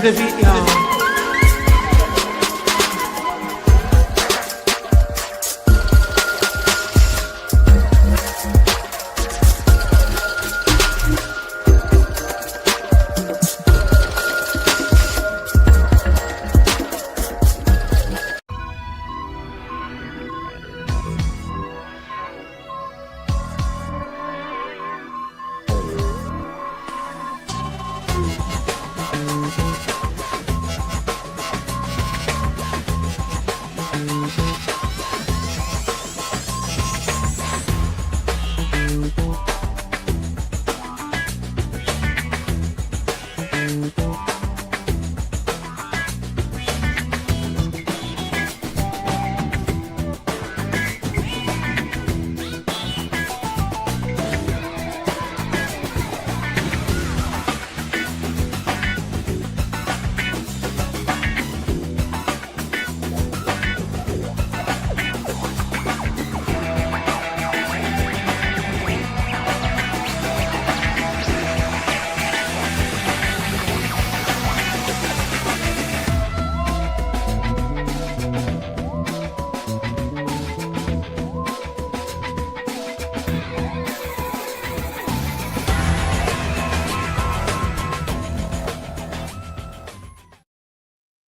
to the beat, y'all.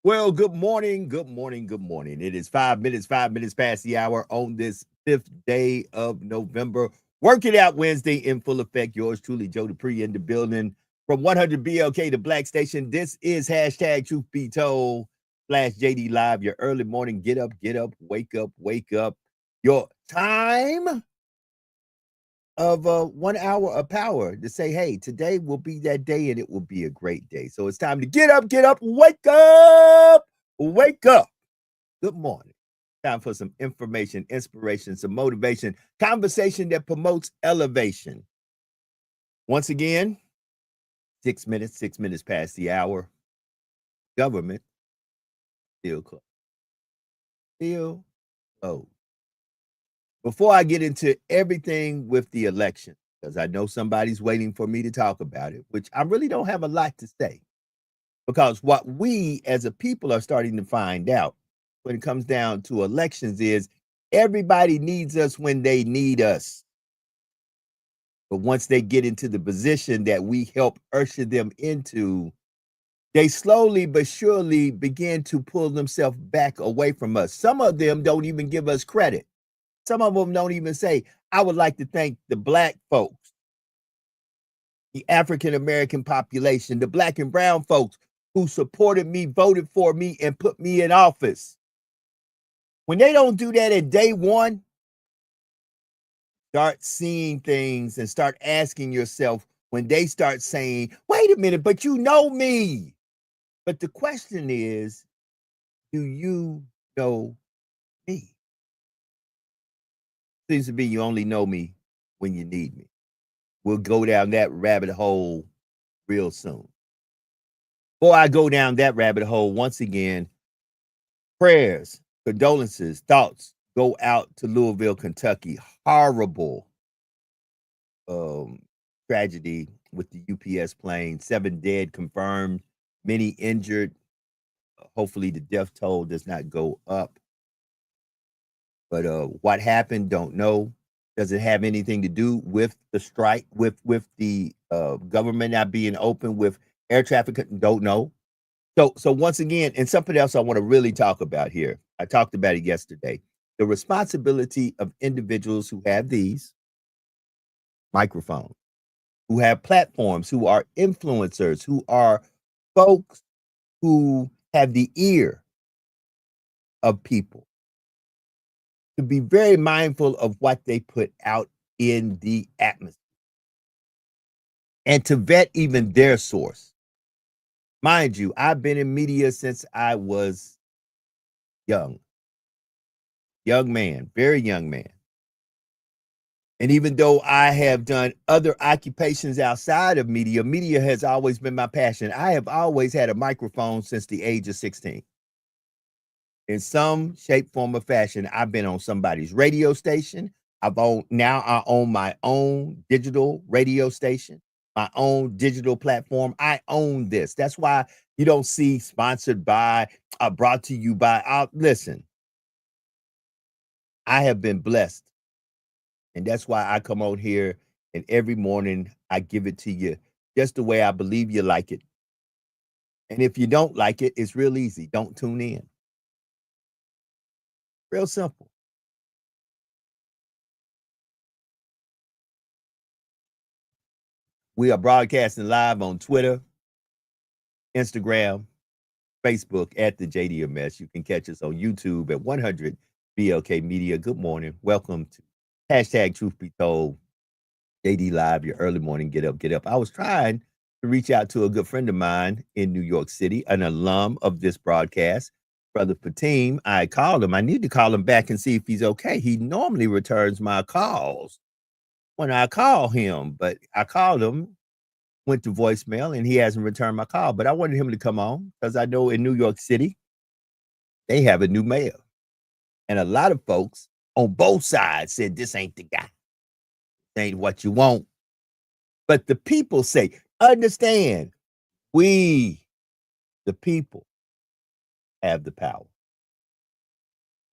Well, good morning, good morning, good morning. It is 5 minutes past the hour on this 5th day of November. Working Out Wednesday in full effect. Yours truly, Joe Dupree, in the building from 100 BLK to Black Station. This is hashtag Truth Be Told / JD Live. Your early morning get up, wake up. Your time of 1 hour of power to say, hey, today will be that day and it will be a great day. So it's time to get up, wake up. Good morning. Time for some information, inspiration, some motivation, conversation that promotes elevation. Once again, 6 minutes past the hour. Government still closed. Still closed. Before I get into everything with the election, because I know somebody's waiting for me to talk about it, which I really don't have a lot to say. Because what we as a people are starting to find out when it comes down to elections is everybody needs us when they need us. But once they get into the position that we help usher them into, they slowly but surely begin to pull themselves back away from us. Some of them don't even give us credit. Some of them don't even say, I would like to thank the Black folks, the African-American population, the Black and brown folks who supported me, voted for me, and put me in office. When they don't do that at day one, start seeing things and start asking yourself when they start saying, wait a minute, but you know me. But the question is, do you know me? Seems to be you only know me when you need me. We'll go down that rabbit hole real soon. Before I go down that rabbit hole, once again, prayers, condolences, thoughts go out to Louisville, Kentucky. Horrible tragedy with the UPS plane. 7 dead confirmed, many injured. Hopefully the death toll does not go up. But what happened, don't know. Does it have anything to do with the strike, with the government not being open, with air traffic? Don't know. So once again, and something else I want to really talk about here. I talked about it yesterday. The responsibility of individuals who have these microphones, who have platforms, who are influencers, who are folks who have the ear of people, to be very mindful of what they put out in the atmosphere and to vet even their source. Mind you, I've been in media since I was young man, very young man. And even though I have done other occupations outside of media, media has always been my passion. I have always had a microphone since the age of 16. In some shape, form, or fashion, I've been on somebody's radio station. I own my own digital radio station, my own digital platform. I own this. That's why, You don't see sponsored by, brought to you by. Listen, I have been blessed, and that's why I come on here and every morning I give it to you just the way I believe you like it. And if you don't like it, it's real easy. Don't tune in. Real simple. We are broadcasting live on Twitter, Instagram, Facebook at the JDMS. You can catch us on YouTube at 100 BLK Media. Good morning. Welcome to hashtag Truth Be Told, JD Live, your early morning get up, get up. I was trying to reach out to a good friend of mine in New York City, an alum of this broadcast, Brother Fatim. I called him. I need to call him back and see if he's okay. He normally returns my calls when I call him, but I called him, went to voicemail, and he hasn't returned my call. But I wanted him to come on because I know in New York City, they have a new mayor. And a lot of folks on both sides said, this ain't the guy. This ain't what you want. But the people say, understand, we, the people, have the power.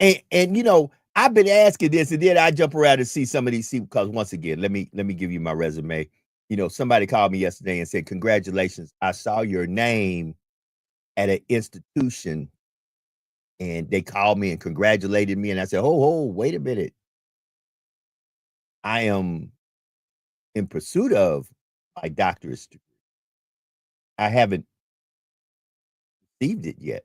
And you know, I've been asking this, and then I jump around and see some of these, because once again, let me give you my resume. You know, somebody called me yesterday and said, congratulations, I saw your name at an institution, and they called me and congratulated me. And I said, oh, wait a minute. I am in pursuit of my doctorate degree. I haven't received it yet.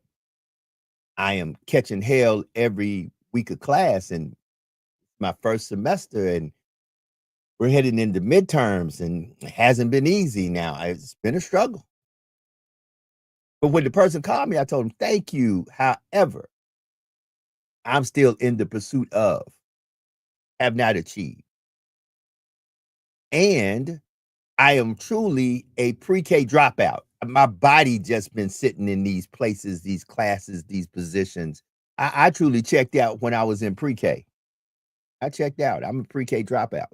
I am catching hell every week of class, and my first semester, and we're heading into midterms, and it hasn't been easy now. It's been a struggle. But when the person called me, I told him, thank you. However, I'm still in the pursuit of, have not achieved. And I am truly a pre-K dropout. My body just been sitting in these places, these classes, these positions. I truly checked out when I was in pre-K. I checked out. I'm a pre-K dropout.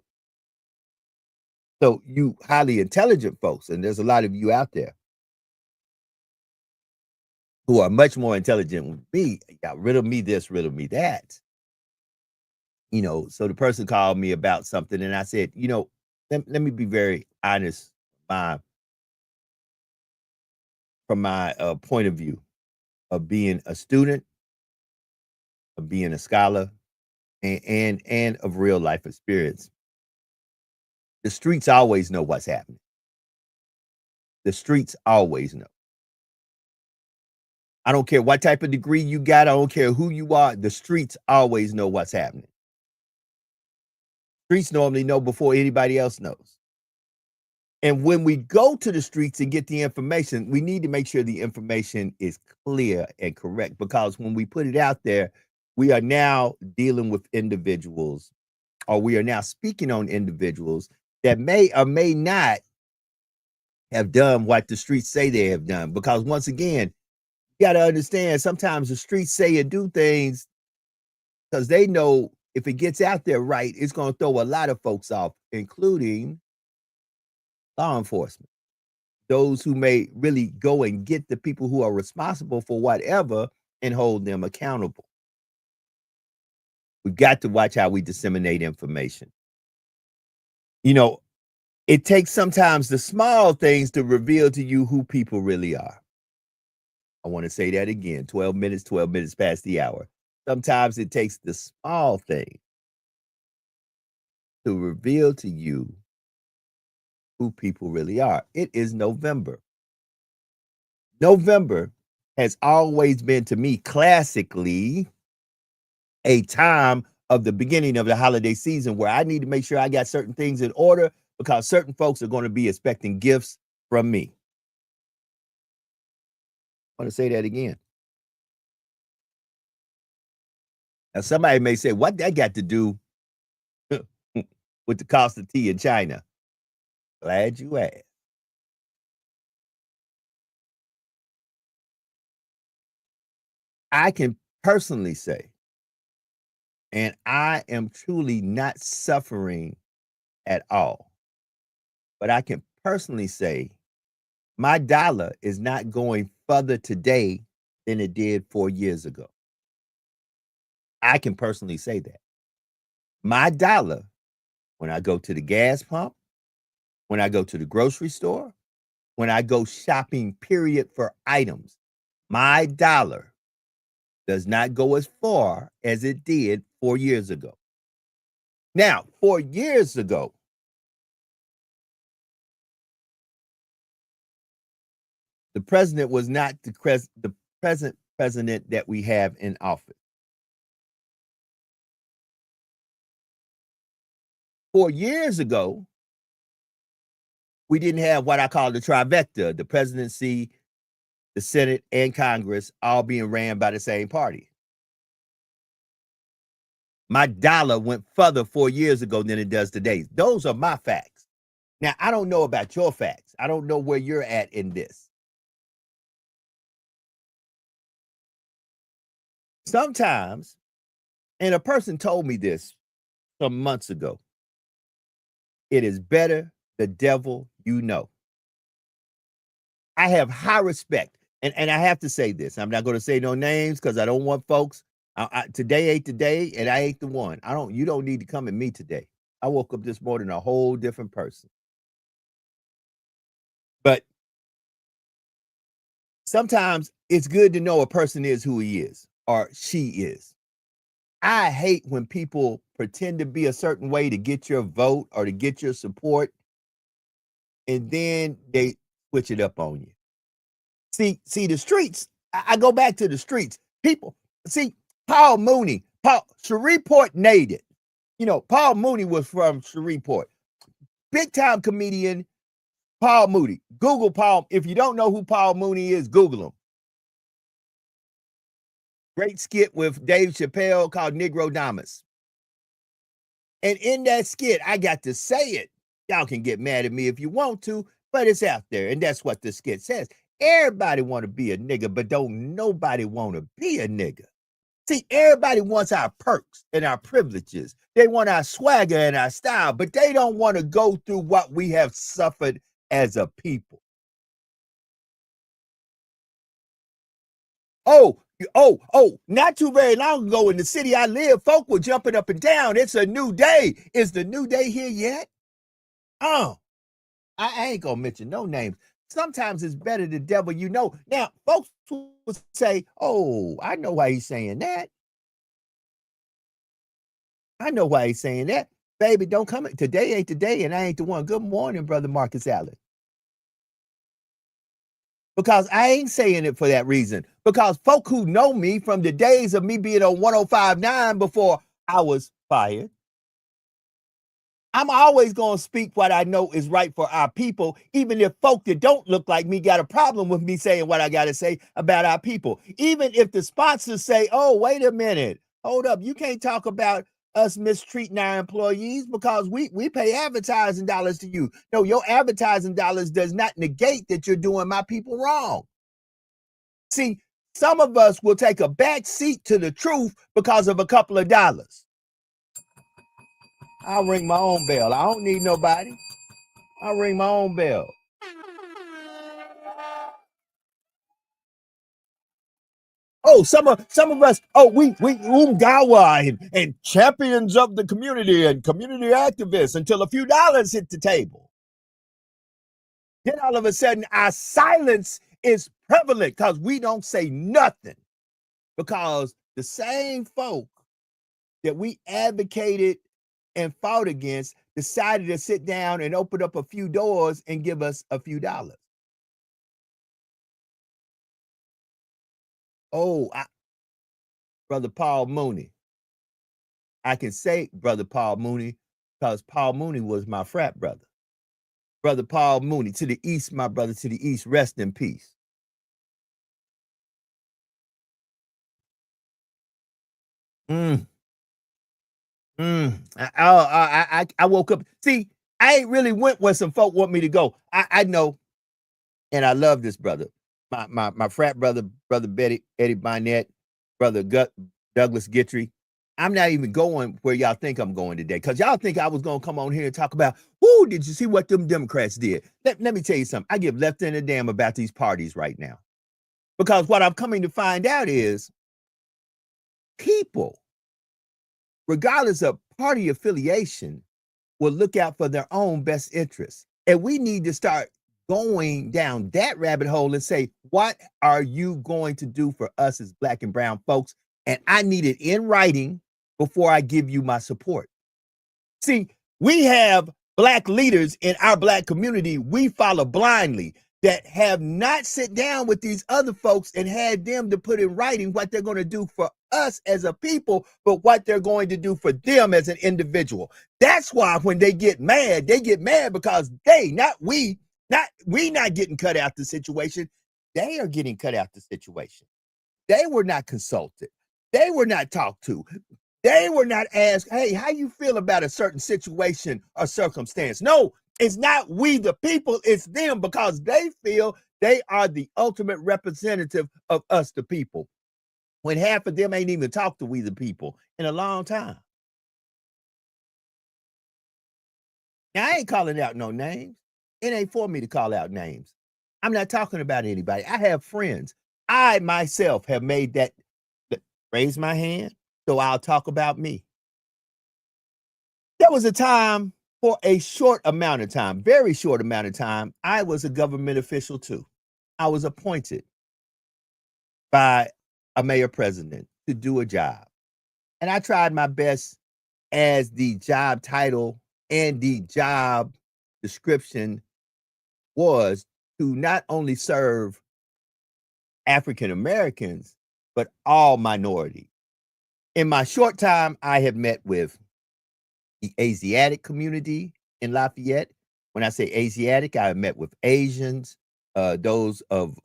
So you highly intelligent folks, and there's a lot of you out there who are much more intelligent than me, got rid of me this, rid of me that. You know, so the person called me about something, and I said, you know, let me be very honest from my point of view of being a student, of being a scholar, and of real life experience. The streets always know what's happening. The streets always know. I don't care what type of degree you got. I don't care who you are. The streets always know what's happening. Streets normally know before anybody else knows. And when we go to the streets and get the information, we need to make sure the information is clear and correct, because when we put it out there, we are now dealing with individuals, or we are now speaking on individuals that may or may not have done what the streets say they have done. Because once again, you got to understand, sometimes the streets say and do things because they know if it gets out there right, it's going to throw a lot of folks off, including law enforcement. Those who may really go and get the people who are responsible for whatever and hold them accountable. We've got to watch how we disseminate information. You know, it takes sometimes the small things to reveal to you who people really are. I want to say that again, 12 minutes past the hour. Sometimes it takes the small thing to reveal to you who people really are. It is November. November has always been, to me, classically, a time of the beginning of the holiday season where I need to make sure I got certain things in order, because certain folks are going to be expecting gifts from me. I want to say that again. Now, somebody may say, what that got to do with the cost of tea in China? Glad you asked. I can personally say, and I am truly not suffering at all, but I can personally say my dollar is not going further today than it did 4 years ago. I can personally say that. My dollar, when I go to the gas pump, when I go to the grocery store, when I go shopping, period, for items, my dollar does not go as far as it did 4 years ago. Now, 4 years ago, the president was not the present president that we have in office. 4 years ago, we didn't have what I call the trifecta, the presidency, the Senate, and Congress all being ran by the same party. My dollar went further 4 years ago than it does today. Those are my facts. Now, I don't know about your facts. I don't know where you're at in this. Sometimes, and a person told me this some months ago, it is better the devil you know. I have high respect. And I have to say this. I'm not going to say no names because I don't want folks. Today ain't the day, and I ain't the one. You don't need to come at me today. I woke up this morning a whole different person. But sometimes it's good to know a person is who he is or she is. I hate when people pretend to be a certain way to get your vote or to get your support, and then they switch it up on you. See the streets. I go back to the streets. People, see, Paul Mooney, Shreveport native. You know, Paul Mooney was from Shreveport. Big time comedian, Paul Mooney. Google Paul. If you don't know who Paul Mooney is, Google him. Great skit with Dave Chappelle called Negro Damas. And in that skit, I got to say it. Y'all can get mad at me if you want to, but it's out there. And that's what the skit says. Everybody want to be a nigga, but don't nobody want to be a nigga. See, everybody wants our perks and our privileges. They want our swagger and our style, but they don't want to go through what we have suffered as a people. Oh, not too very long ago in the city I live, folk were jumping up and down. It's a new day. Is the new day here yet? I ain't gonna mention no names. Sometimes it's better the devil you know. Now, folks will say, oh, I know why he's saying that. I know why he's saying that. Baby, don't come. Today ain't the day, and I ain't the one. Good morning, Brother Marcus Allen. Because I ain't saying it for that reason. Because folk who know me from the days of me being on 105.9 before I was fired, I'm always going to speak what I know is right for our people, even if folk that don't look like me got a problem with me saying what I got to say about our people. Even if the sponsors say, oh, wait a minute, hold up, you can't talk about us mistreating our employees because we pay advertising dollars to you. No, your advertising dollars does not negate that you're doing my people wrong. See, some of us will take a back seat to the truth because of a couple of dollars. I'll ring my own bell. I don't need nobody. I'll ring my own bell. Oh, some of us, we Umgawa and champions of the community and community activists until a few dollars hit the table. Then all of a sudden our silence is prevalent because we don't say nothing. Because the same folk that we advocated and fought against decided to sit down and open up a few doors and give us a few dollars. Oh, Brother Paul Mooney. I can say Brother Paul Mooney because Paul Mooney was my frat brother. Brother Paul Mooney, to the east, my brother, to the east, rest in peace. I woke up. See, I ain't really went where some folk want me to go. I know, and I love this brother. My frat brother, Brother Eddie Barnett, Brother Douglas Guitry. I'm not even going where y'all think I'm going today because y'all think I was going to come on here and talk about, whoo, did you see what them Democrats did? Let me tell you something. I give left and a damn about these parties right now. Because what I'm coming to find out is people, regardless of party affiliation, will look out for their own best interests. And we need to start going down that rabbit hole and say, what are you going to do for us as Black and brown folks? And I need it in writing before I give you my support. See, we have Black leaders in our Black community we follow blindly that have not sit down with these other folks and had them to put in writing what they're going to do for us as a people, but what they're going to do for them as an individual. That's why when they get mad because they, not we not getting cut out the situation. They are getting cut out the situation. They were not consulted. They were not talked to. They were not asked, hey, how you feel about a certain situation or circumstance? No, it's not we the people, it's them, because they feel they are the ultimate representative of us the people, when half of them ain't even talked to we the people in a long time. Now, I ain't calling out no names. It ain't for me to call out names. I'm not talking about anybody. I have friends. I myself have made that raise my hand, so I'll talk about me. There was a time, for a short amount of time, very short amount of time, I was a government official too. I was appointed by a mayor president to do a job. And I tried my best, as the job title and the job description was, to not only serve African Americans, but all minorities. In my short time, I have met with the Asiatic community in Lafayette. When I say Asiatic, I have met with Asians, those of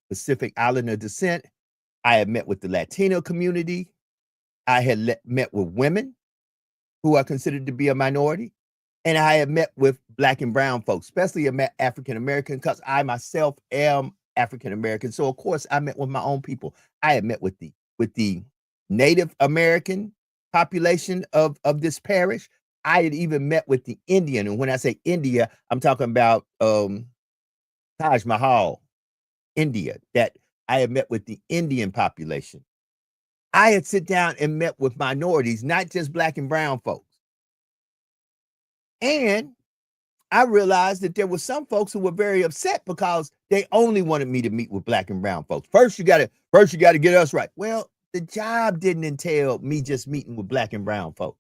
Pacific Islander descent. I have met with the Latino community. I had met with women who are considered to be a minority. And I have met with Black and brown folks, especially African American, because I myself am African American. So of course I met with my own people. I have met with the Native American population of this parish. I had even met with the Indian. And when I say India, I'm talking about Taj Mahal, India, that I had met with the Indian population. I had sit down and met with minorities, not just Black and brown folks. And I realized that there were some folks who were very upset because they only wanted me to meet with Black and brown folks. First, you gotta get us right. Well, the job didn't entail me just meeting with Black and brown folks.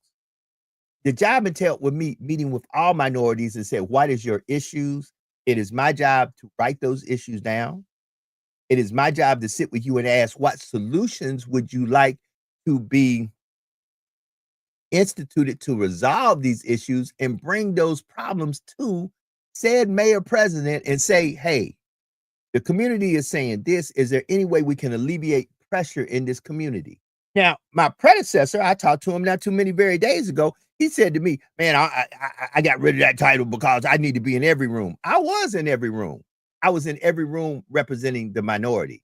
The job entailed with me meeting with all minorities and say, what is your issues? It is my job to write those issues down. It is my job to sit with you and ask, what solutions would you like to be instituted to resolve these issues, and bring those problems to said mayor president and say, hey, the community is saying this. Is there any way we can alleviate pressure in this community? Now, my predecessor, I talked to him not too many very days ago. He said to me, man, I got rid of that title because I need to be in every room. I was in every room. I was in every room representing the minority.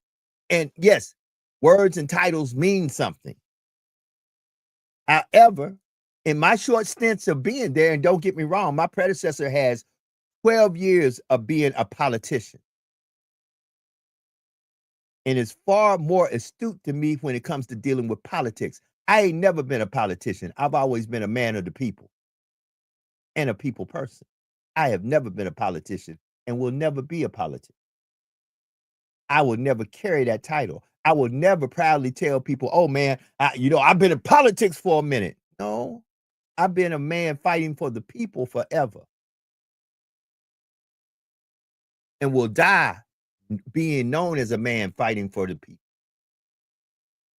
And yes, words and titles mean something. However, in my short stints of being there, and don't get me wrong, my predecessor has 12 years of being a politician and is far more astute to me when it comes to dealing with politics. I ain't never been a politician. I've always been a man of the people and a people person. I have never been a politician and will never be a politician. I will never carry that title. I will never proudly tell people, oh man, I've been in politics for a minute. No, I've been a man fighting for the people forever, and will die being known as a man fighting for the people,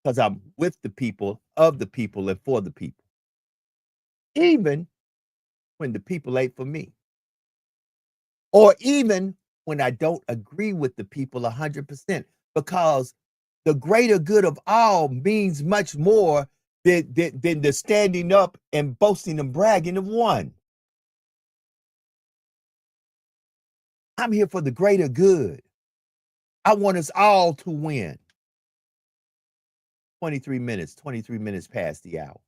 because I'm with the people, of the people, and for the people, even when the people ain't for me, or even when I don't agree with the people 100%, because the greater good of all means much more than the standing up and boasting and bragging of one. I'm here for the greater good. I want us all to win. 23 minutes past the hour.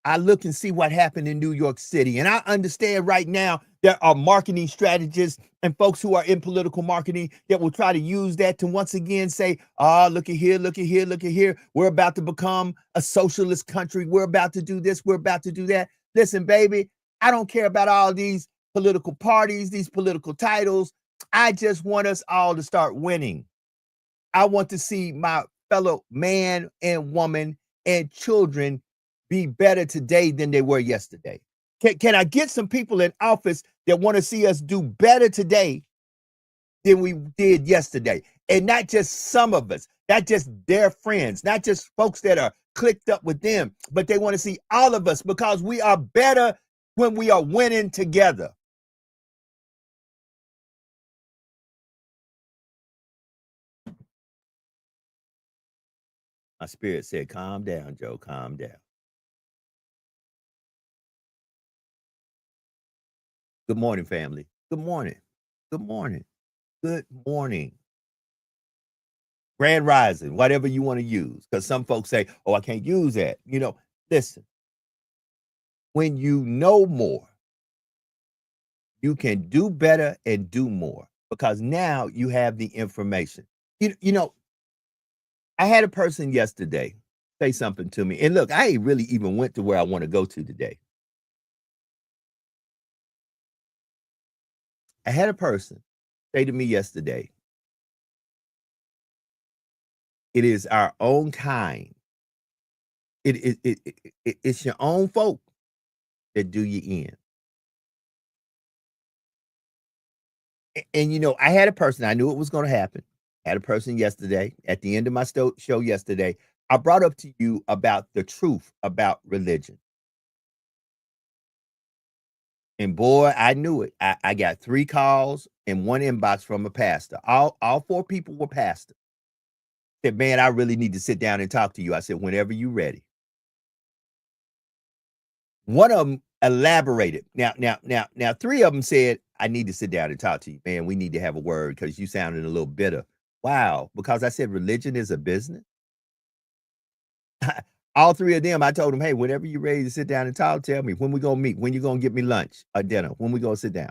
I look and see what happened in New York City. And I understand right now there are marketing strategists and folks who are in political marketing that will try to use that to once again say, look at here, look at here, look at here. We're about to become a socialist country. We're about to do this. We're about to do that. Listen, baby, I don't care about all these political parties, these political titles. I just want us all to start winning. I want to see my fellow man and woman and children be better today than they were yesterday. Can I get some people in office that want to see us do better today than we did yesterday? And not just some of us, not just their friends, not just folks that are clicked up with them, but they want to see all of us because we are better when we are winning together. My spirit said, calm down, Joe, calm down. Good morning, family. Good morning. Good morning. Good morning. Grand rising, whatever you want to use. Because some folks say, oh, I can't use that. Listen, when you know more, you can do better and do more because now you have the information. I had a person yesterday say something to me. And look, I ain't really even went to where I want to go to today. I had a person say to me yesterday, it is our own kind. It's your own folk that do you in. And I had a person, I knew it was going to happen. I had a person yesterday at the end of my show yesterday. I brought up to you about the truth about religion. And boy, I knew it. I got 3 calls and 1 inbox from a pastor. All 4 people were pastors. Said, man, I really need to sit down and talk to you. I said, whenever you're ready. One of them elaborated. Now, 3 of them said, I need to sit down and talk to you, man. We need to have a word because you sounded a little bitter. Wow, because I said religion is a business. All 3 of them, I told them, hey, whenever you're ready to sit down and talk, tell me when we gonna meet, when you gonna get me lunch or dinner, when we gonna sit down.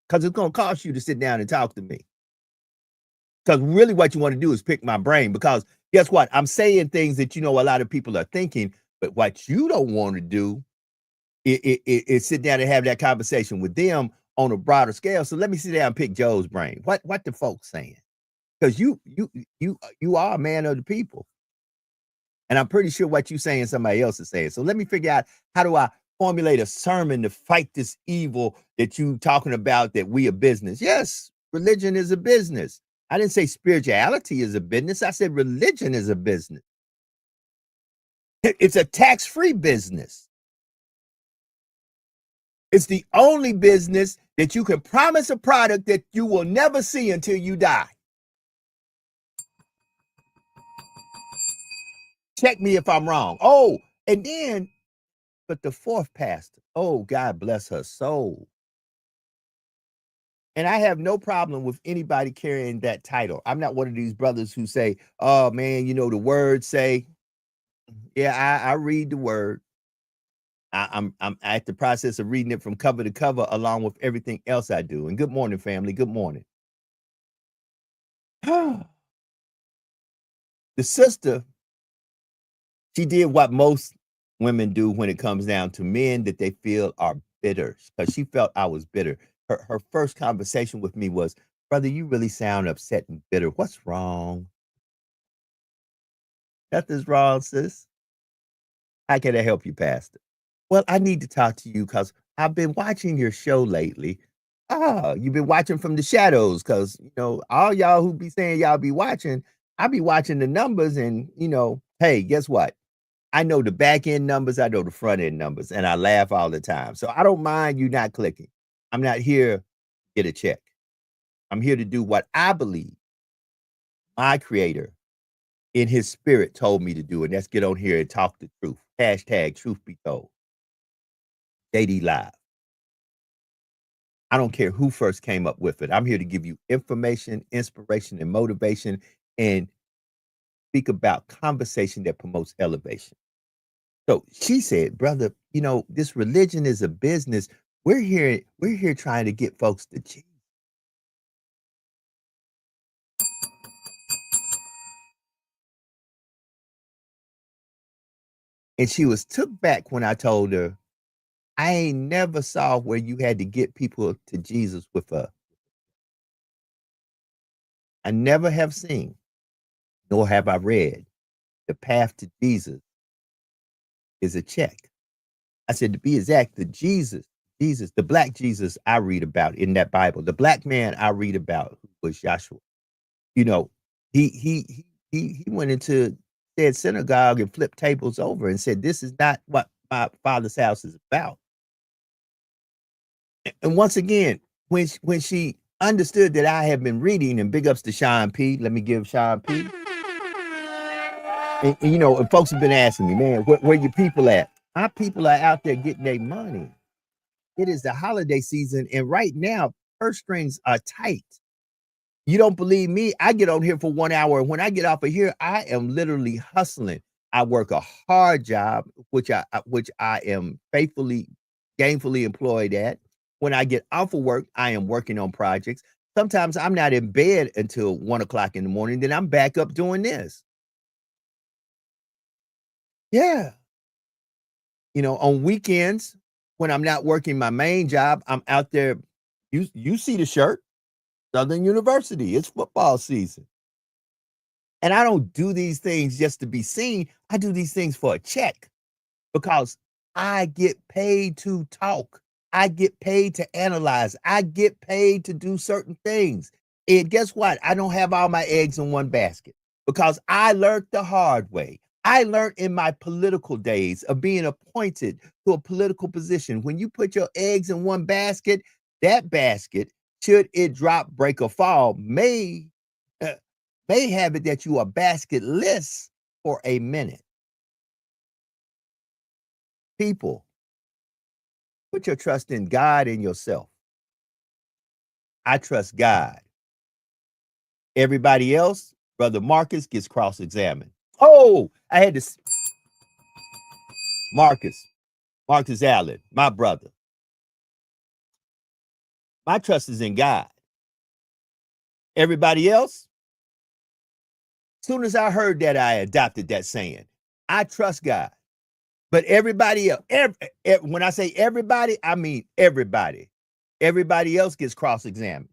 Because it's gonna cost you to sit down and talk to me. Because really what you want to do is pick my brain. Because guess what? I'm saying things that a lot of people are thinking, but what you don't want to do is sit down and have that conversation with them on a broader scale. So let me sit down and pick Joe's brain. What the folks saying? Because you are a man of the people. And I'm pretty sure what you're saying, somebody else is saying. So let me figure out, how do I formulate a sermon to fight this evil that you talking about, that we a business? Yes, religion is a business. I didn't say spirituality is a business. I said religion is a business. It's a tax-free business. It's the only business that you can promise a product that you will never see until you die. Check me if I'm wrong. Oh, and then, but the 4th pastor, oh, God bless her soul. And I have no problem with anybody carrying that title. I'm not one of these brothers who say, oh, man, the word say, yeah, I read the word. I'm at the process of reading it from cover to cover along with everything else I do. And good morning, family. Good morning. The sister, she did what most women do when it comes down to men that they feel are bitter, because she felt I was bitter. Her first conversation with me was, brother, you really sound upset and bitter. What's wrong? Nothing's wrong, sis. How can I help you, Pastor? Well, I need to talk to you because I've been watching your show lately. You've been watching from the shadows because, all y'all who be saying y'all be watching, I be watching the numbers and, hey, guess what? I know the back end numbers, I know the front end numbers, and I laugh all the time. So I don't mind you not clicking. I'm not here to get a check. I'm here to do what I believe my creator in his spirit told me to do. And that's get on here and talk the truth. Hashtag truth be told. JD Live. I don't care who first came up with it. I'm here to give you information, inspiration, and motivation, and speak about conversation that promotes elevation. So she said, brother, this religion is a business. We're here trying to get folks to Jesus. And she was took back when I told her, I ain't never saw where you had to get people to Jesus with I never have seen, nor have I read, the path to Jesus is a check. I said, to be exact, Jesus, the black Jesus I read about in that Bible, the black man I read about who was Joshua, you know, he went into said synagogue and flipped tables over and said, this is not what my father's house is about. And once again, when she understood that I had been reading, and big ups to Sean P. Let me give Sean P. And folks have been asking me, man, where your people at? Our people are out there getting their money. It is the holiday season, and right now, purse strings are tight. You don't believe me? I get on here for 1 hour, and when I get off of here, I am literally hustling. I work a hard job, which I am faithfully, gainfully employed at. When I get off of work, I am working on projects. Sometimes I'm not in bed until 1 o'clock in the morning. Then I'm back up doing this. Yeah. On weekends, when I'm not working my main job, I'm out there. You see the shirt, Southern University. It's football season. And I don't do these things just to be seen. I do these things for a check because I get paid to talk. I get paid to analyze. I get paid to do certain things. And guess what? I don't have all my eggs in one basket because I learned the hard way. I learned in my political days of being appointed to a political position. When you put your eggs in one basket, that basket, should it drop, break, or fall, uh, may have it that you are basketless for a minute. People, put your trust in God and yourself. I trust God. Everybody else, Brother Marcus gets cross-examined. Oh, I had to Marcus Allen, my brother. My trust is in God. Everybody else, as soon as I heard that, I adopted that saying. I trust God. But everybody else, when I say everybody, I mean everybody. Everybody else gets cross-examined.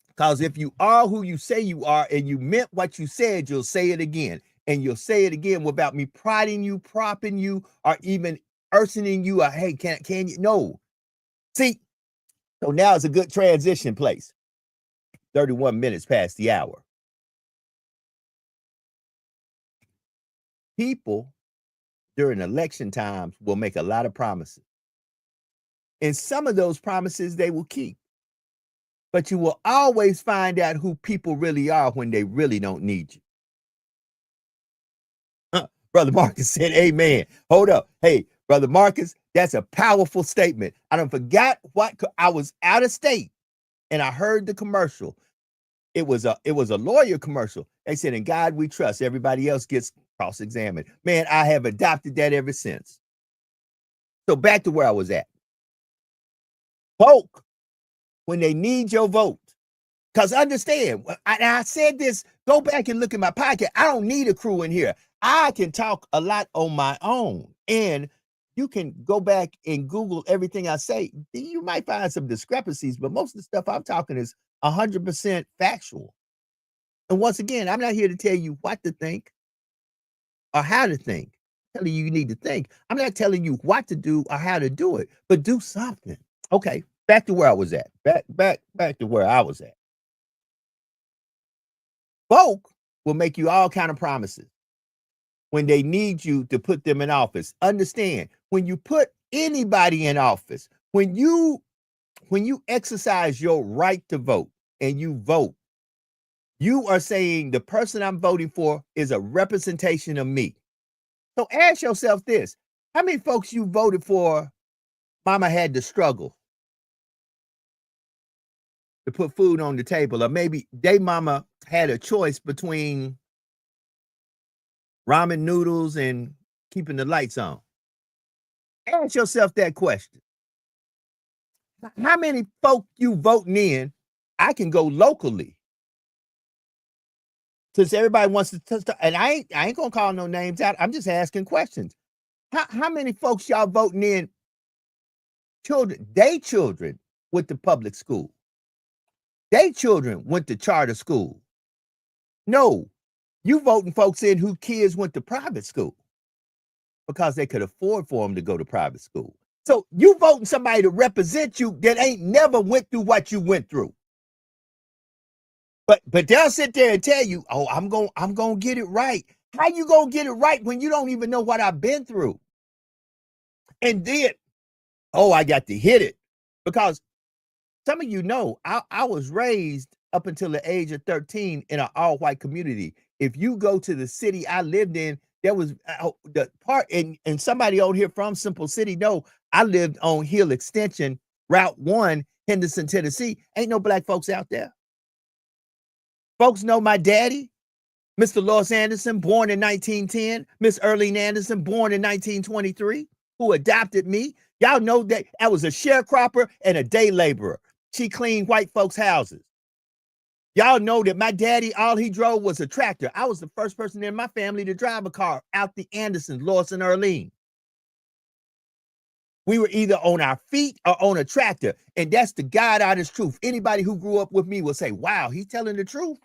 Because if you are who you say you are and you meant what you said, you'll say it again. And you'll say it again without me prodding you, propping you, or even urging you, or hey, can you? No. See, so now it's a good transition place. 31 minutes past the hour. People during election times will make a lot of promises. And some of those promises they will keep. But you will always find out who people really are when they really don't need you. Brother Marcus said, amen. Hold up. Hey, Brother Marcus, that's a powerful statement. I don't forgot I was out of state and I heard the commercial. It was a lawyer commercial. They said, in God we trust. Everybody else gets cross-examined. Man, I have adopted that ever since. So back to where I was at. Vote when they need your vote. Because understand, I said this, go back and look at my podcast. I don't need a crew in here. I can talk a lot on my own. And you can go back and Google everything I say. You might find some discrepancies, but most of the stuff I'm talking is 100% factual. And once again, I'm not here to tell you what to think or how to think. I'm telling you need to think. I'm not telling you what to do or how to do it, but do something. Okay, back to where I was at. Back to where I was at. Folk will make you all kind of promises when they need you to put them in office. Understand, when you put anybody in office, when you exercise your right to vote and you vote, you are saying the person I'm voting for is a representation of me. So ask yourself this: how many folks you voted for mama had to struggle to put food on the table, or maybe they mama had a choice between ramen noodles and keeping the lights on? Ask yourself that question. How many folk you voting in? I can go locally. Since everybody wants to touch, and I ain't gonna call no names out. I'm just asking questions. How many folks y'all voting in? Children, they children went to public school. They children went to charter school. No, you voting folks in who kids went to private school because they could afford for them to go to private school. So you voting somebody to represent you that ain't never went through what you went through. But they'll sit there and tell you, "Oh, I'm gonna get it right." How you gonna get it right when you don't even know what I've been through? And then, oh, I got to hit it because some of you know I was raised up until the age of 13 in an all-white community. If you go to the city I lived in, there was the part, and somebody out here from Simple City know I lived on Hill Extension, Route 1, Henderson, Tennessee. Ain't no black folks out there. Folks know my daddy, Mr. Lois Anderson, born in 1910, Miss Earlene Anderson, born in 1923, who adopted me. Y'all know that I was a sharecropper and a day laborer. She cleaned white folks' houses. Y'all know that my daddy, all he drove was a tractor. I was the first person in my family to drive a car out the Andersons, Lois and Earlene. We were either on our feet or on a tractor. And that's the God honest truth. Anybody who grew up with me will say, wow, he's telling the truth.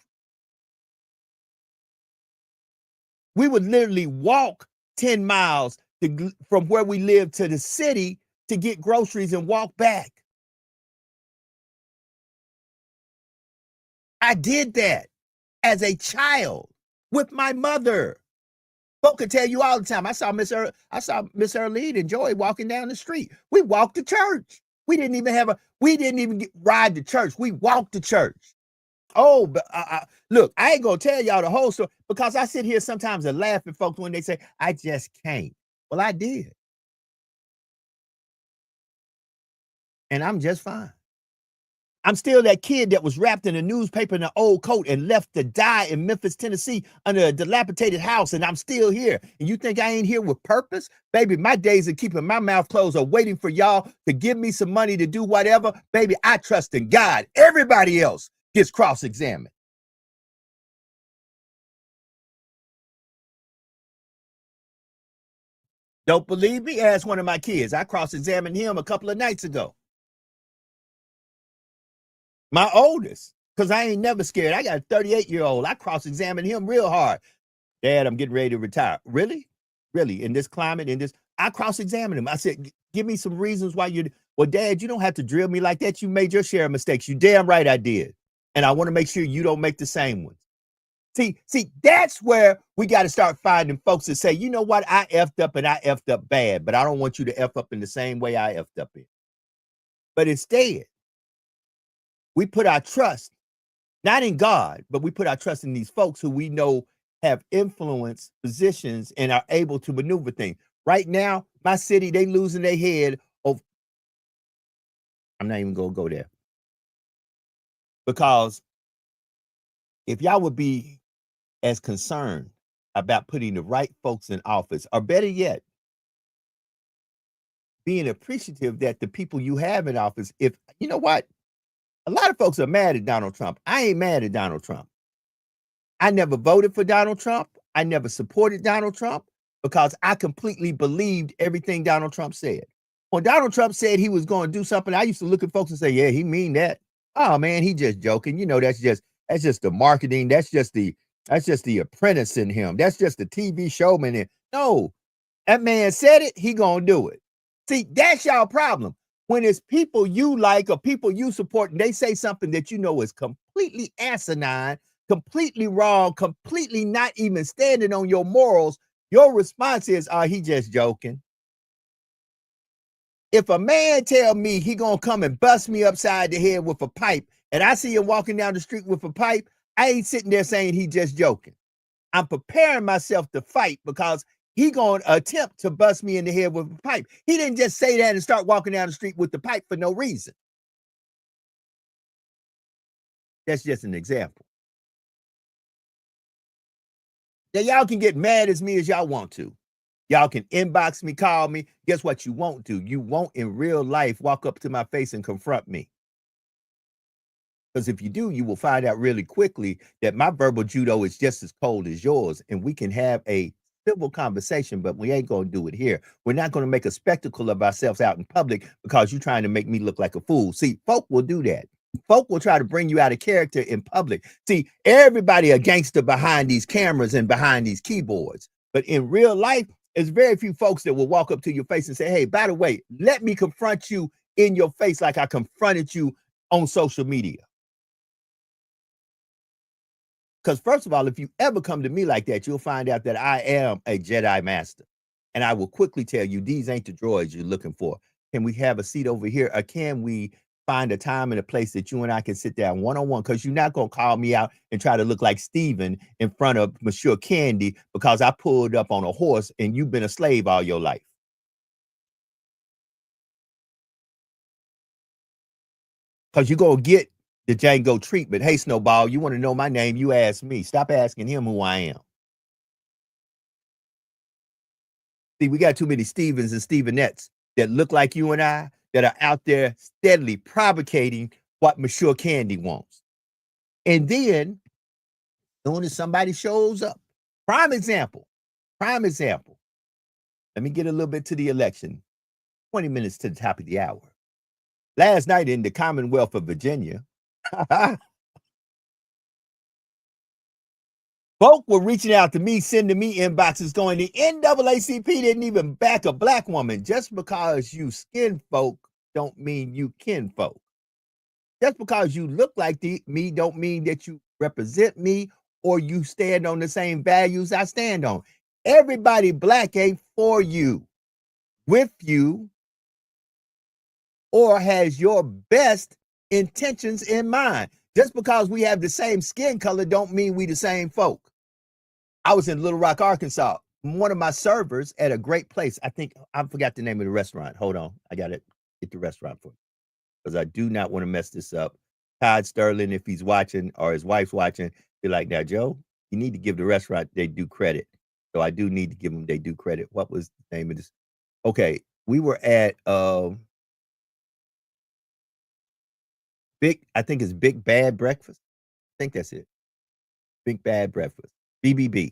We would literally walk 10 miles from where we lived to the city to get groceries and walk back. I did that as a child with my mother. Folk could tell you all the time. I saw Miss Earlene and Joey walking down the street. We walked to church. We didn't even ride to church. We walked to church. Oh, but look, I ain't gonna tell y'all the whole story because I sit here sometimes and laugh at folks when they say, I just can't. Well, I did. And I'm just fine. I'm still that kid that was wrapped in a newspaper in an old coat and left to die in Memphis, Tennessee under a dilapidated house, and I'm still here. And you think I ain't here with purpose? Baby, my days of keeping my mouth closed are waiting for y'all to give me some money to do whatever. Baby, I trust in God. Everybody else gets cross-examined. Don't believe me? Ask one of my kids. I cross-examined him a couple of nights ago. My oldest, because I ain't never scared. I got a 38-year-old. I cross-examined him real hard. Dad, I'm getting ready to retire. Really? Really? In this climate, I cross-examined him. I said, give me some reasons why well, Dad, you don't have to drill me like that. You made your share of mistakes. You damn right I did. And I want to make sure you don't make the same ones. See, that's where we got to start finding folks that say, you know what, I effed up and I effed up bad, but I don't want you to F up in the same way I effed up in. But instead, we put our trust not in God, but we put our trust in these folks who we know have influence positions and are able to maneuver things. Right now, my city, they losing their head of, I'm not even gonna go there. Because if y'all would be as concerned about putting the right folks in office, or better yet, being appreciative that the people you have in office, if you know what, a lot of folks are mad at Donald Trump. I ain't mad at Donald Trump. I never voted for Donald Trump. I never supported Donald Trump because I completely believed everything Donald Trump said. When Donald Trump said he was going to do something, I used to look at folks and say, yeah, he mean that. Oh man, he just joking. You know, that's just the marketing. That's just the apprentice in him. That's just the TV showman. No, that man said it, he gonna do it. See, that's y'all problem. When it's people you like or people you support and they say something that you know is completely asinine, completely wrong, completely not even standing on your morals, your response is, he just joking. If a man tell me he gonna come and bust me upside the head with a pipe and I see him walking down the street with a pipe, I ain't sitting there saying he just joking. I'm preparing myself to fight because he gonna attempt to bust me in the head with a pipe. He didn't just say that and start walking down the street with the pipe for no reason. That's just an example. Now, y'all can get mad as me as y'all want to. Y'all can inbox me, call me. Guess what you won't do? You won't in real life walk up to my face and confront me. Because if you do, you will find out really quickly that my verbal judo is just as cold as yours, and we can have a civil conversation, but we ain't going to do it here. We're not going to make a spectacle of ourselves out in public because you're trying to make me look like a fool. See, folk will do that. Folk will try to bring you out of character in public. See, everybody a gangster behind these cameras and behind these keyboards. But in real life, there's very few folks that will walk up to your face and say, hey, by the way, let me confront you in your face like I confronted you on social media. Because first of all, if you ever come to me like that, you'll find out that I am a Jedi Master. And I will quickly tell you, these ain't the droids you're looking for. Can we have a seat over here? Or can we find a time and a place that you and I can sit down one-on-one? Because you're not going to call me out and try to look like Steven in front of Monsieur Candy because I pulled up on a horse and you've been a slave all your life. Because you're going to get the Django treatment. Hey, Snowball, you want to know my name? You ask me. Stop asking him who I am. See, we got too many Stevens and Stevenettes that look like you and I that are out there steadily provocating what Monsieur Candy wants. And then, as soon as somebody shows up, prime example. Let me get a little bit to the election. 20 minutes to the top of the hour. Last night in the Commonwealth of Virginia, folk were reaching out to me, sending me inboxes going, the NAACP didn't even back a black woman. Just because you skin folk don't mean you kin folk. Just because you look like me don't mean that you represent me or you stand on the same values I stand on. Everybody black ain't for you, with you, or has your best intentions in mind. Just because we have the same skin color don't mean we the same folk. I was in Little Rock, Arkansas. One of my servers at a great place. I think I forgot the name of the restaurant. Hold on. I got to get the restaurant for you because I do not want to mess this up. Todd Sterling, if he's watching or his wife's watching, be like, now, Joe, you need to give the restaurant they due credit. So I do need to give them they due credit. What was the name of this? Okay. We were at I think it's Big Bad Breakfast. I think that's it. Big Bad Breakfast. BBB.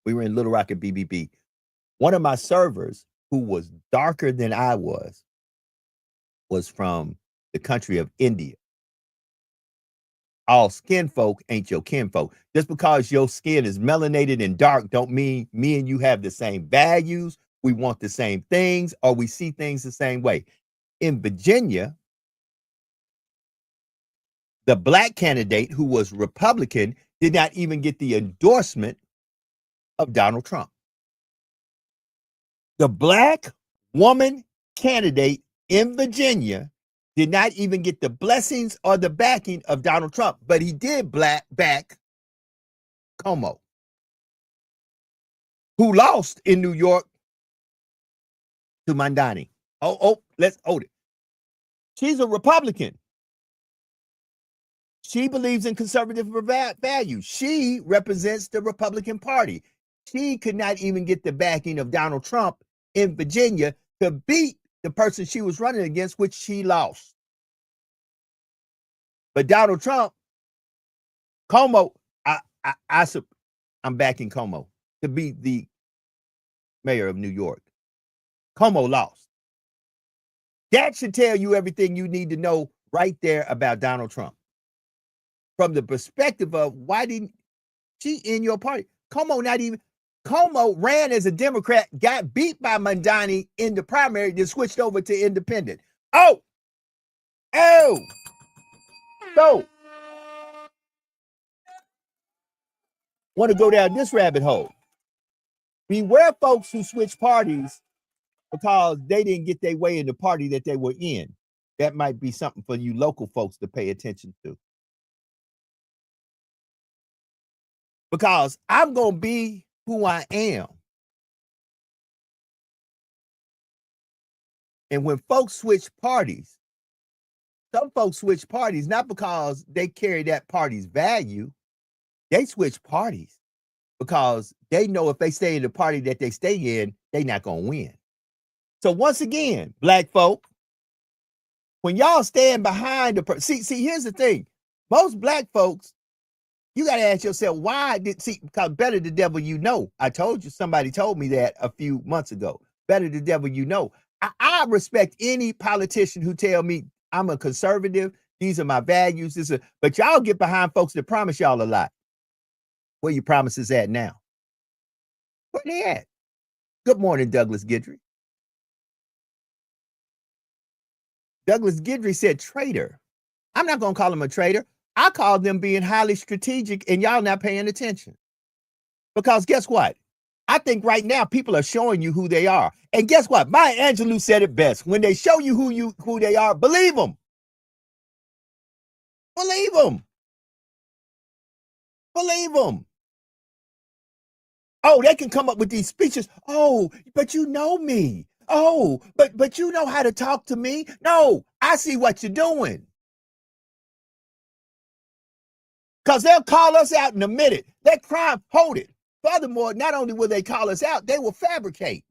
We were in Little Rock at BBB. One of my servers, who was darker than I was from the country of India. All skin folk ain't your kinfolk. Just because your skin is melanated and dark don't mean me and you have the same values, we want the same things, or we see things the same way. In Virginia, the black candidate who was Republican did not even get the endorsement of Donald Trump. The black woman candidate in Virginia did not even get the blessings or the backing of Donald Trump, but he did back Cuomo, who lost in New York to Mamdani. Let's hold it. She's a Republican. She believes in conservative values. She represents the Republican Party. She could not even get the backing of Donald Trump in Virginia to beat the person she was running against, which she lost. But Donald Trump, Cuomo, I'm backing Cuomo to be the mayor of New York. Cuomo lost. That should tell you everything you need to know right there about Donald Trump. From the perspective of why didn't she in your party? Cuomo ran as a Democrat, got beat by Mamdani in the primary, then switched over to independent. So, want to go down this rabbit hole. Beware folks who switch parties because they didn't get their way in the party that they were in. That might be something for you local folks to pay attention to. Because I'm going to be who I am. And when folks switch parties, some folks switch parties not because they carry that party's value. They switch parties because they know if they stay in the party that they stay in, they not gonna win. So once again, black folk, when y'all stand behind the see, here's the thing. Most black folks, you got to ask yourself, why did because better the devil you know. I told you, somebody told me that a few months ago. Better the devil you know. I respect any politician who tell me I'm a conservative. These are my values. But y'all get behind folks that promise y'all a lot. Where your promises at now? Where they at? Good morning, Douglas Guidry. Douglas Guidry said traitor. I'm not going to call him a traitor. I call them being highly strategic and y'all not paying attention. Because guess what? I think right now people are showing you who they are. And guess what? Maya Angelou said it best. When they show you who they are, believe them. Believe them. Believe them. Oh, they can come up with these speeches. Oh, but you know me. Oh, but you know how to talk to me. No, I see what you're doing. Because they'll call us out in a minute. That crime, hold it. Furthermore, not only will they call us out, they will fabricate.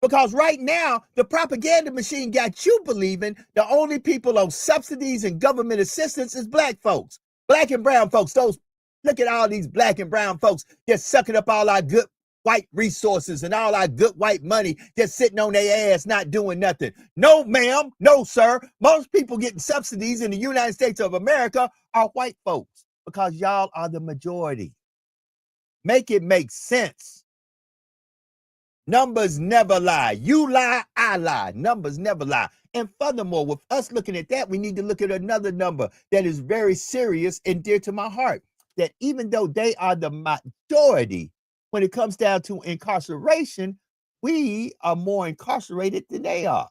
Because right now, the propaganda machine got you believing the only people on subsidies and government assistance is black folks. Black and brown folks. Look at all these black and brown folks just sucking up all our good white resources and all our good white money just sitting on their ass not doing nothing. No, ma'am. No, sir. Most people getting subsidies in the United States of America are white folks because y'all are the majority. Make it make sense. Numbers never lie. You lie, I lie. Numbers never lie. And furthermore, with us looking at that, we need to look at another number that is very serious and dear to my heart. That even though they are the majority, when it comes down to incarceration, we are more incarcerated than they are.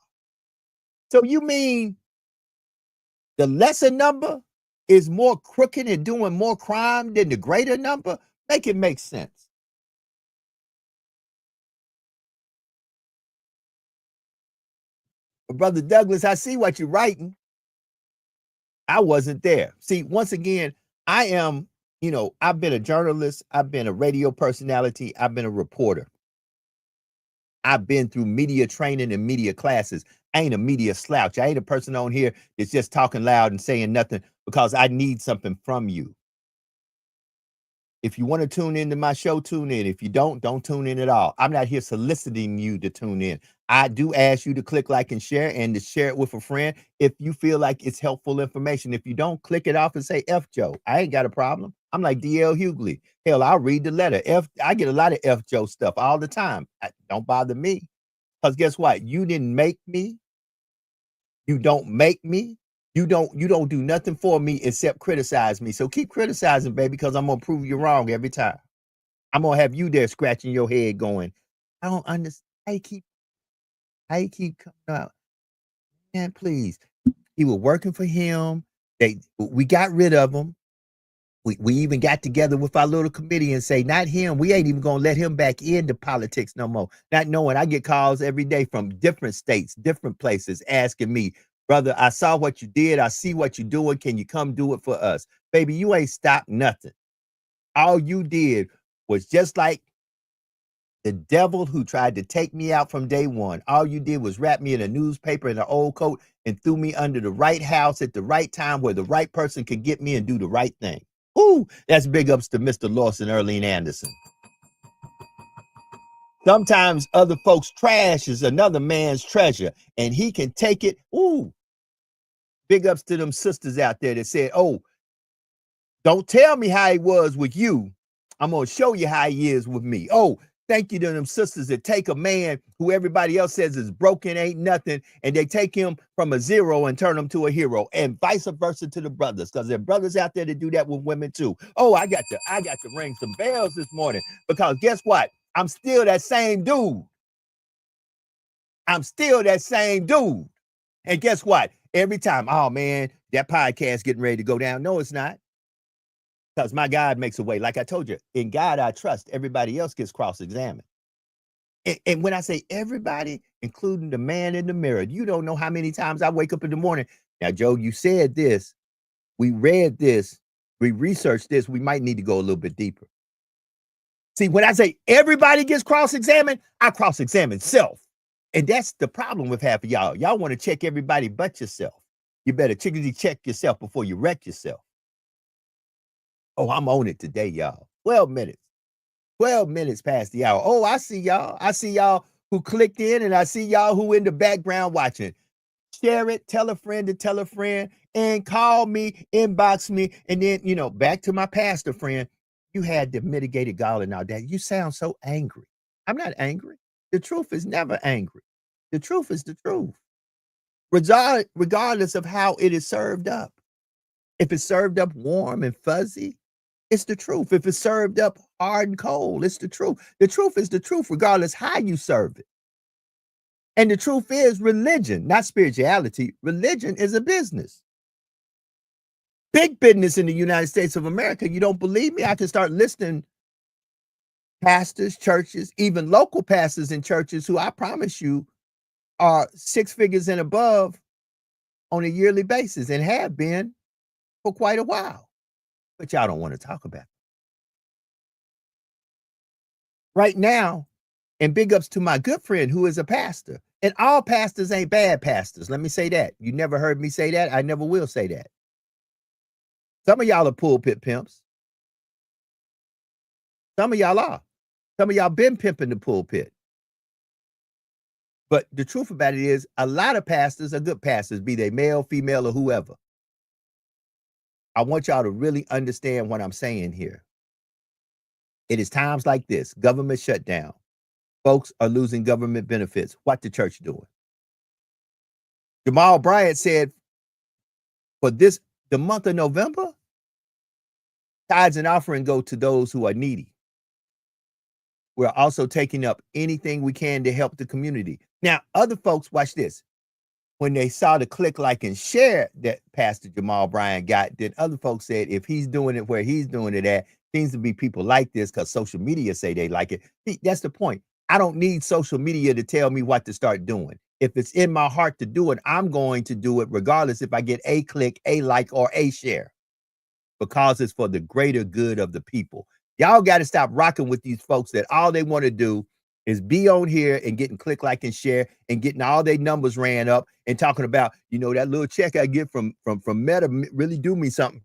So you mean the lesser number is more crooked and doing more crime than the greater number? Make it make sense. Brother Douglas, I see what you're writing. I wasn't there. See, once again, I am, I've been a journalist. I've been a radio personality. I've been a reporter. I've been through media training and media classes. I ain't a media slouch. I ain't a person on here that's just talking loud and saying nothing because I need something from you. If you want to tune into my show, tune in. If you don't tune in at all. I'm not here soliciting you to tune in. I do ask you to click like and share and to share it with a friend if you feel like it's helpful information. If you don't, click it off and say F Joe. I ain't got a problem. I'm like DL Hughley. Hell, I'll read the letter. I get a lot of F Joe stuff all the time. Don't bother me. Because guess what? You didn't make me. You don't make me. You don't do nothing for me except criticize me. So keep criticizing, baby, because I'm gonna prove you wrong every time. I'm gonna have you there scratching your head going, I don't understand. How you keep coming out. Man, please. He was working for him. We got rid of him. We even got together with our little committee and say, not him. We ain't even gonna let him back into politics no more. Not knowing I get calls every day from different states, different places asking me, brother, I saw what you did. I see what you're doing. Can you come do it for us? Baby, you ain't stopped nothing. All you did was just like the devil who tried to take me out from day one. All you did was wrap me in a newspaper in an old coat and threw me under the right house at the right time where the right person could get me and do the right thing. Ooh, that's big ups to Mr. Lawson, Erlene Anderson. Sometimes other folks' trash is another man's treasure, and he can take it. Ooh, big ups to them sisters out there that said, oh, don't tell me how he was with you. I'm going to show you how he is with me. Oh, thank you to them sisters that take a man who everybody else says is broken, ain't nothing, and they take him from a zero and turn him to a hero, and vice versa to the brothers, because there are brothers out there that do that with women too. Oh, I got to ring some bells this morning, because guess what? I'm still that same dude. I'm still that same dude. And guess what? Every time, oh man, that podcast getting ready to go down. No, it's not. Because my God makes a way. Like I told you, in God I trust. Everybody else gets cross-examined. And when I say everybody, including the man in the mirror, you don't know how many times I wake up in the morning. Now, Joe, you said this. We read this. We researched this. We might need to go a little bit deeper. See, when I say everybody gets cross-examined, I cross-examine self. And that's the problem with half of y'all. Y'all want to check everybody but yourself. You better chickadee check yourself before you wreck yourself. Oh, I'm on it today, y'all. 12 minutes. 12 minutes past the hour. Oh, I see y'all. I see y'all who clicked in, and I see y'all who in the background watching. Share it, tell a friend to tell a friend, and call me, inbox me. And then, back to my pastor friend, you had the mitigated gall and all that. You sound so angry. I'm not angry. The truth is never angry. The truth is the truth, regardless of how it is served up. If it's served up warm and fuzzy, it's the truth. If it's served up hard and cold, it's the truth. The truth is the truth, regardless how you serve it. And the truth is religion, not spirituality. Religion is a business. Big business in the United States of America. You don't believe me? I can start listing pastors, churches, even local pastors in churches who I promise you are six figures and above on a yearly basis and have been for quite a while. But y'all don't want to talk about it. Right now, and big ups to my good friend who is a pastor. And all pastors ain't bad pastors. Let me say that. You never heard me say that. I never will say that. Some of y'all are pulpit pimps. Some of y'all are. Some of y'all been pimping the pulpit. But the truth about it is a lot of pastors are good pastors, be they male, female, or whoever. I want y'all to really understand what I'm saying here. It is times like this, government shutdown. Folks are losing government benefits. What the church doing? Jamal Bryant said for the month of November, tithes and offering go to those who are needy. We're also taking up anything we can to help the community. Now, other folks, watch this. When they saw the click, like, and share that Pastor Jamal Bryant got, then other folks said, if he's doing it where he's doing it at, seems to be people like this because social media say they like it. See, that's the point. I don't need social media to tell me what to start doing. If it's in my heart to do it, I'm going to do it regardless if I get a click, a like, or a share, because it's for the greater good of the people. Y'all got to stop rocking with these folks that all they want to do is be on here and getting click, like, and share and getting all their numbers ran up and talking about, that little check I get from Meta really do me something.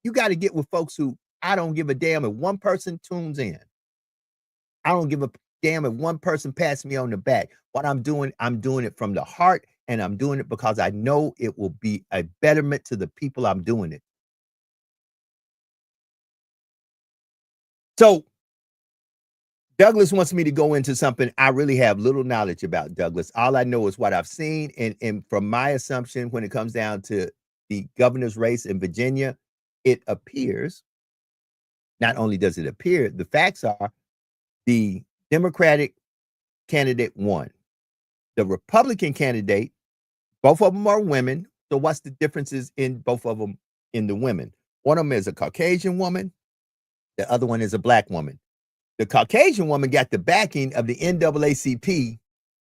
You got to get with folks who I don't give a damn if one person tunes in. I don't give a damn if one person pats me on the back. What I'm doing it from the heart, and I'm doing it because I know it will be a betterment to the people I'm doing it. So Douglas wants me to go into something I really have little knowledge about, Douglas. All I know is what I've seen. And from my assumption, when it comes down to the governor's race in Virginia, it appears, not only does it appear, the facts are the Democratic candidate won. The Republican candidate, both of them are women. So what's the differences in both of them in the women? One of them is a Caucasian woman. The other one is a Black woman. The Caucasian woman got the backing of the NAACP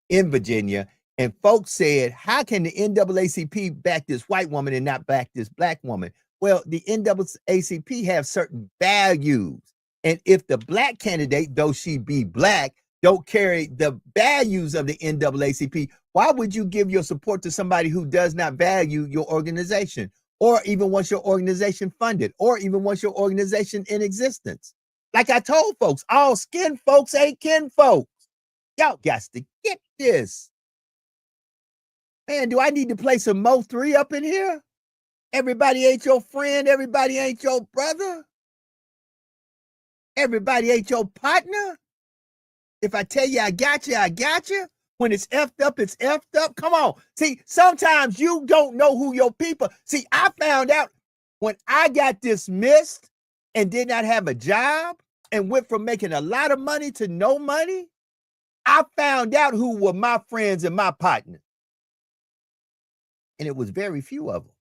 in Virginia. And folks said, how can the NAACP back this white woman and not back this Black woman? Well, the NAACP have certain values. And if the Black candidate, though she be Black, don't carry the values of the NAACP, why would you give your support to somebody who does not value your organization, or even wants your organization funded, or even wants your organization in existence? Like I told folks, all skin folks ain't kin folks. Y'all got to get this. Man, do I need to play some Mo3 up in here? Everybody ain't your friend. Everybody ain't your brother. Everybody ain't your partner. If I tell you I got you, I got you. When it's effed up, it's effed up. Come on. See, sometimes you don't know who your people. See, I found out when I got dismissed and did not have a job and went from making a lot of money to no money, I found out who were my friends and my partners. And it was very few of them.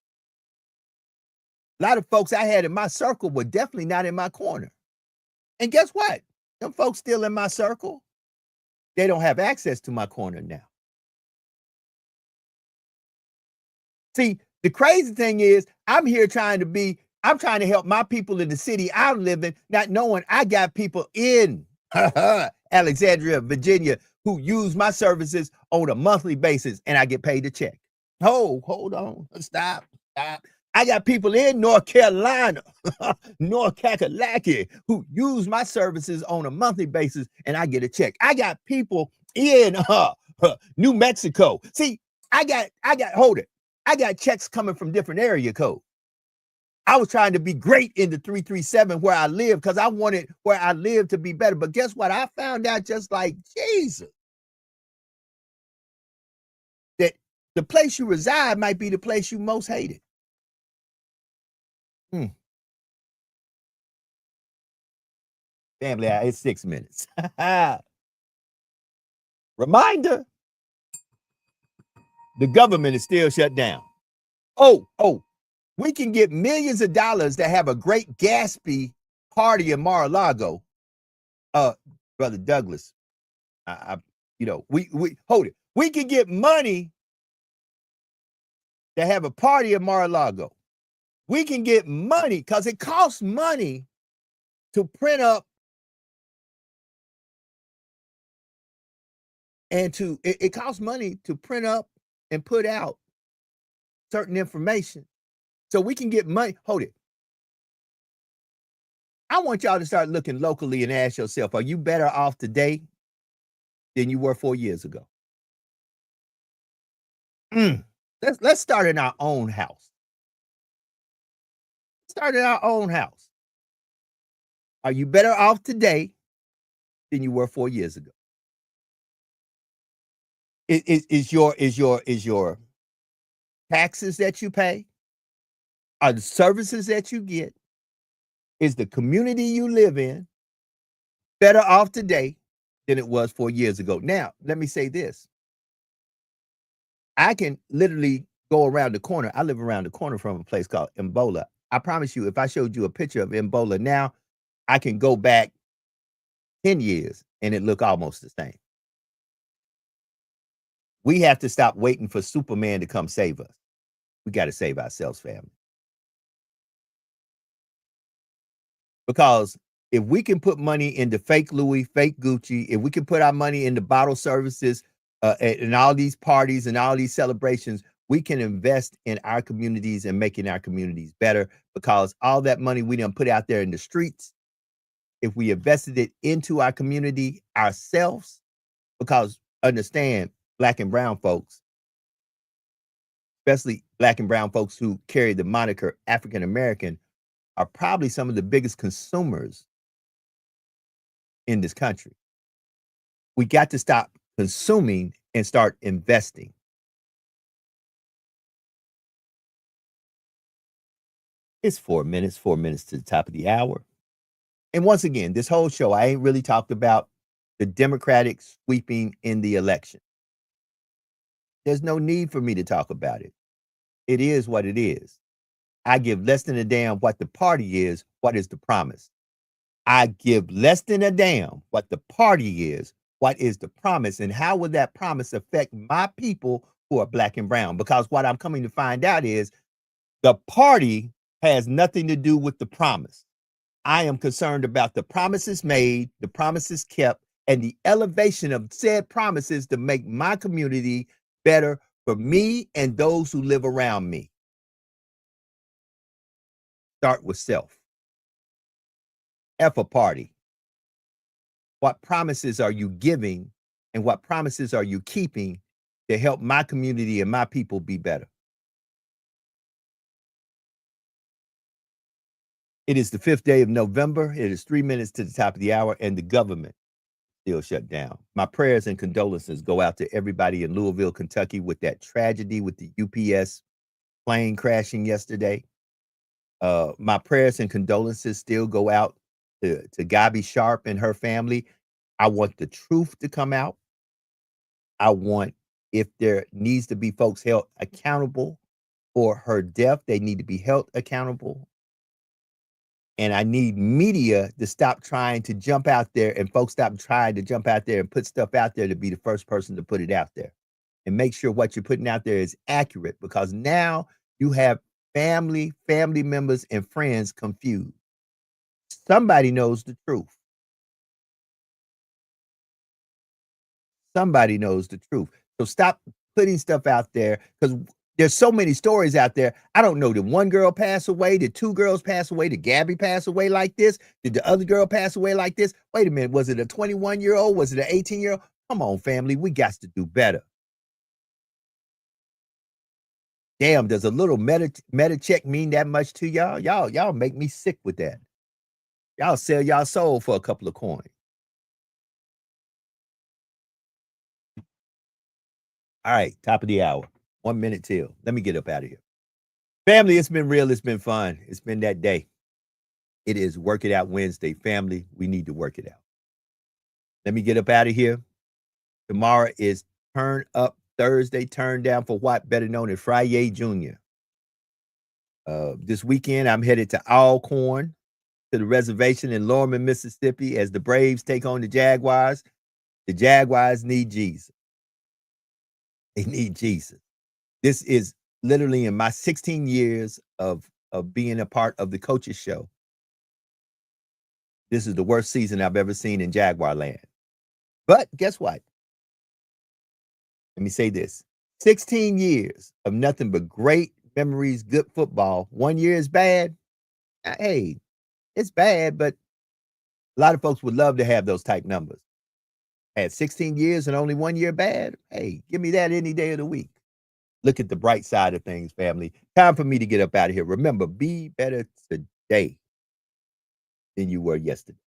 A lot of folks I had in my circle were definitely not in my corner. And guess what? Them folks still in my circle. They don't have access to my corner now. See, the crazy thing is I'm here trying to help my people in the city I live in, not knowing I got people in Alexandria, Virginia, who use my services on a monthly basis and I get paid a check. Oh, hold on. Stop. I got people in North Carolina, North Kakalaki, who use my services on a monthly basis and I get a check. I got people in New Mexico. See, hold it. I got checks coming from different area codes. I was trying to be great in the 337 where I live because I wanted where I live to be better. But guess what? I found out just like Jesus that the place you reside might be the place you most hated. Family, it's 6 minutes. Reminder, the government is still shut down. Oh, we can get millions of dollars to have a great Gatsby party in Mar-a-Lago. Brother Douglas, we hold it. We can get money to have a party in Mar-a-Lago. We can get money because it costs money to print up and it costs money to print up and put out certain information. So we can get money. Hold it. I want y'all to start looking locally and ask yourself, are you better off today than you were 4 years ago? Let's start in our own house. Start in our own house. Are you better off today than you were 4 years ago? Is your taxes that you pay? Are the services that you get? Is the community you live in better off today than it was 4 years ago? Now, let me say this. I can literally go around the corner. I live around the corner from a place called Mbola. I promise you, if I showed you a picture of Mbola now, I can go back 10 years and it look almost the same. We have to stop waiting for Superman to come save us. We got to save ourselves, family. Because if we can put money into fake Louis, fake Gucci, if we can put our money into bottle services and all these parties and all these celebrations, we can invest in our communities and making our communities better because all that money we done put out there in the streets, if we invested it into our community ourselves, because understand, Black and brown folks, especially Black and brown folks who carry the moniker African American, are probably some of the biggest consumers in this country. We got to stop consuming and start investing. It's 4 minutes to the top of the hour. And once again, this whole show, I ain't really talked about the Democratic sweeping in the election. There's no need for me to talk about it. It is what it is. I give less than a damn what the party is, what is the promise. I give less than a damn what the party is, what is the promise, and how will that promise affect my people who are Black and brown? Because what I'm coming to find out is the party has nothing to do with the promise. I am concerned about the promises made, the promises kept, and the elevation of said promises to make my community better for me and those who live around me. Start with self. F a party. What promises are you giving and what promises are you keeping to help my community and my people be better? It is the 5th day of November. It is 3 minutes to the top of the hour, and the government still shut down. My prayers and condolences go out to everybody in Louisville, Kentucky, with that tragedy with the UPS plane crashing yesterday. My prayers and condolences still go out to Gabi Sharp and her family. I want the truth to come out. I want, if there needs to be folks held accountable for her death, they need to be held accountable. And I need media to stop trying to jump out there and folks stop trying to jump out there and put stuff out there to be the first person to put it out there. And make sure what you're putting out there is accurate, because now you have family members, and friends confused. Somebody knows the truth. Somebody knows the truth. So stop putting stuff out there because there's so many stories out there. I don't know. Did one girl pass away? Did two girls pass away? Did Gabby pass away like this? Did the other girl pass away like this? Wait a minute. Was it a 21-year-old? Was it an 18-year-old? Come on, family. We got to do better. Damn, does a little meta check mean that much to y'all? Y'all make me sick with that. Y'all sell y'all soul for a couple of coins. All right, top of the hour. 1 minute till. Let me get up out of here. Family, it's been real. It's been fun. It's been that day. It is Work It Out Wednesday. Family, we need to work it out. Let me get up out of here. Tomorrow is Turn Up Thursday, Turn Down for What, better known as Friday Jr. This weekend, I'm headed to Alcorn, to the reservation in Lorman, Mississippi, as the Braves take on the Jaguars. The Jaguars need Jesus. They need Jesus. This is literally in my 16 years of being a part of the Coaches Show. This is the worst season I've ever seen in Jaguar land. But guess what? Let me say this. 16 years of nothing but great memories, good football. 1 year is bad. Hey, it's bad, but a lot of folks would love to have those type numbers. Had 16 years and only 1 year bad. Hey, give me that any day of the week. Look at the bright side of things, family. Time for me to get up out of here. Remember, be better today than you were yesterday.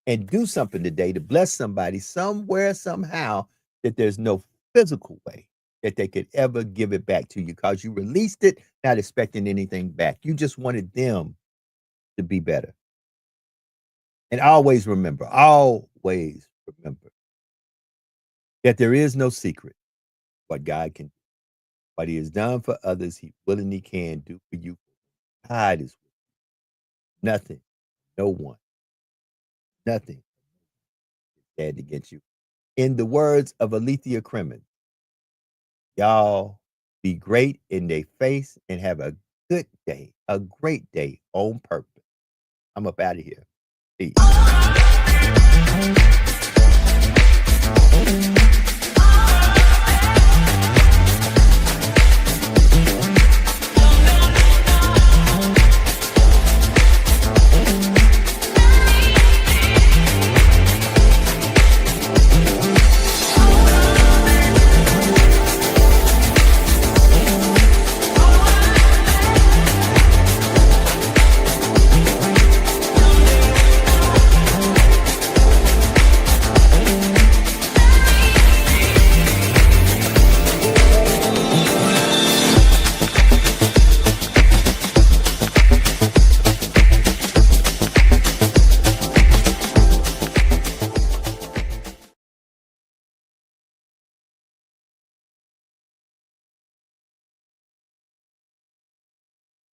And do something today to bless somebody somewhere, somehow, that there's no physical way that they could ever give it back to you because you released it, not expecting anything back. You just wanted them to be better. And always remember that there is no secret what God can do. What he has done for others, he willingly can do for you. God is nothing, no one, nothing is bad against you. In the words of Alethea Crimmins, y'all be great in their face and have a good day, a great day on purpose. I'm up out of here. Peace.